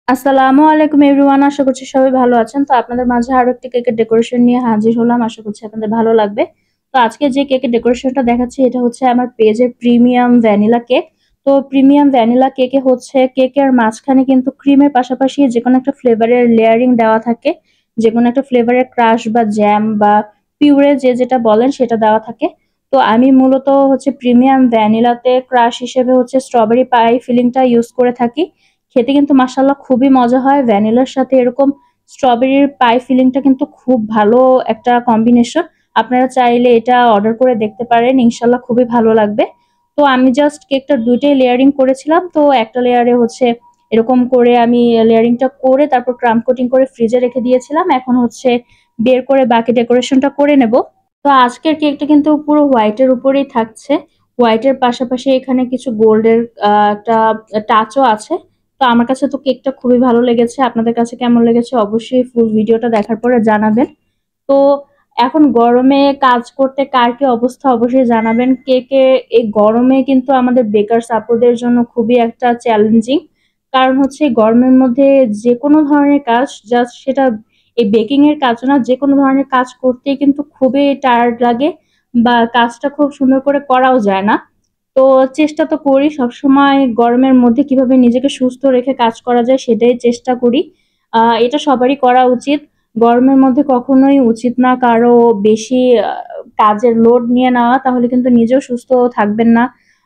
আসসালামু আলাইকুম এভরিওয়ান, আশা করছি সবাই ভালো আছেন। তো আপনাদের মাঝে আরো একটি কেকের ডেকোরেশন নিয়ে হাজির হলাম। আশা করছি আপনাদের ভালো লাগবে। তো আজকে যে কেকের ডেকোরেশনটা দেখাচ্ছি এটা হচ্ছে আমার পেজের প্রিমিয়াম ভ্যানিলা কেক। তো প্রিমিয়াম ভ্যানিলা কেকে হচ্ছে কেকের মাঝখানে কিন্তু ক্রিমের পাশাপাশি যে কোনো একটা ফ্লেভারের লেয়ারিং দেওয়া থাকে, যে কোনো একটা ফ্লেভারের ক্রাশ বা জ্যাম বা পিউরে যে যেটা বলেন সেটা দেওয়া থাকে। তো আমি মূলত হচ্ছে প্রিমিয়াম ভ্যানিলাতে ক্রাশ হিসেবে হচ্ছে স্ট্রবেরি পাই ফিলিংটা ইউজ করে থাকি। খেতে কিন্তু মাশাআল্লাহ খুবই মজা হয়। ভ্যানিলার সাথে এরকম স্ট্রবেরির পাই ফিলিংটা কিন্তু খুব ভালো একটা কম্বিনেশন। আপনারা চাইলে এটা অর্ডার করে দেখতে পারেন, ইনশাল্লাহ খুবই ভালো লাগবে। তো আমি জাস্ট কেকটা দুইটাই লেয়ারিং করেছিলাম। তো একটা লেয়ারে হচ্ছে এরকম করে আমি লেয়ারিংটা করে তারপর ক্রাম কোটিং করে ফ্রিজে রেখে দিয়েছিলাম। এখন হচ্ছে বের করে বাকি ডেকোরেশনটা করে নেব। তো আজকের কেকটা কিন্তু পুরো হোয়াইটের উপরেই থাকছে। হোয়াইটের পাশাপাশি এখানে কিছু গোল্ডের একটা টাচও আছে। তো আমার কাছে তো কেকটা খুবই ভালো লেগেছে। আপনাদের কাছে কেমন লেগেছে অবশ্যই ফুল ভিডিওটা দেখার পরে জানাবেন। তো এখন গরমে কাজ করতে কার কি অবস্থা অবশ্যই জানাবেন। কেকে এই গরমে কিন্তু আমাদের বেকারস আপুদের জন্য খুবই একটা চ্যালেঞ্জিং। কারণ হচ্ছে এই গরমের মধ্যে যে কোনো ধরনের কাজ, জাস্ট সেটা এই বেকিং এর কাজ না, যে কোনো ধরনের কাজ করতেই কিন্তু খুবই টায়ার্ড লাগে বা কাজটা খুব সুন্দর করে করাও যায় না। তো চেষ্টা তো করি সবসময় গরমের মধ্যে কিভাবে নিজেকে সুস্থ রেখে কাজ করা যায় সেটাই চেষ্টা করি। এটা সবারই করা উচিত। গরমের মধ্যে কখনোই উচিত না কারো বেশি কাজের লোড নিয়ে নেওয়া, তাহলে কিন্তু নিজেও সুস্থ থাকবেন না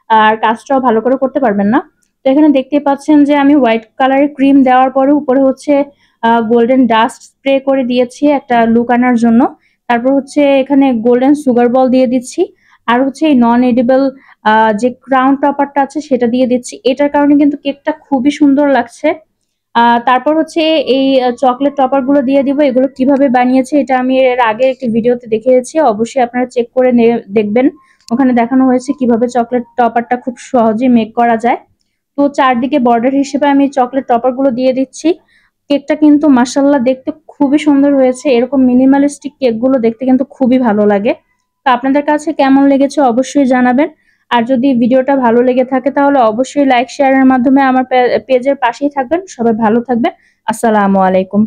আর কাজটাও ভালো করে করতে পারবেন না। তো এখানে দেখতে পাচ্ছেন যে আমি হোয়াইট কালারের ক্রিম দেওয়ার পরে উপরে হচ্ছে গোল্ডেন ডাস্ট স্প্রে করে দিয়েছি একটা লুক আনার জন্য। তারপর হচ্ছে এখানে গোল্ডেন সুগার বল দিয়ে দিচ্ছি। আর হচ্ছে এই নন এডিবল যে ক্রাউন টপারটা আছে সেটা দিয়ে দিচ্ছি। এটার কারণে কিন্তু কেকটা খুবই সুন্দর লাগছে। তারপর হচ্ছে এই চকলেট টপার গুলো দিয়ে দিব। এগুলো কিভাবে বানিয়েছে এটা আমি এর আগে একটি ভিডিওতে দেখিয়েছি, অবশ্যই আপনারা চেক করে দেখবেন। ওখানে দেখানো হয়েছে কিভাবে চকলেট টপারটা খুব সহজেই মেক করা যায়। তো চারদিকে বর্ডার হিসেবে আমি চকলেট টপার গুলো দিয়ে দিচ্ছি। কেকটা কিন্তু মাসাল্লাহ দেখতে খুবই সুন্দর হয়েছে। এরকম মিনিমালিস্টিক কেক গুলো দেখতে কিন্তু খুবই ভালো লাগে। তো আপনাদের কাছে কেমন লেগেছে অবশ্যই জানাবেন। আর যদি ভিডিওটা ভালো লেগে থাকে তাহলে অবশ্যই লাইক শেয়ারের মাধ্যমে আমার পেজের পাশেই থাকবেন। সবাই ভালো থাকবেন। আসসালামু আলাইকুম।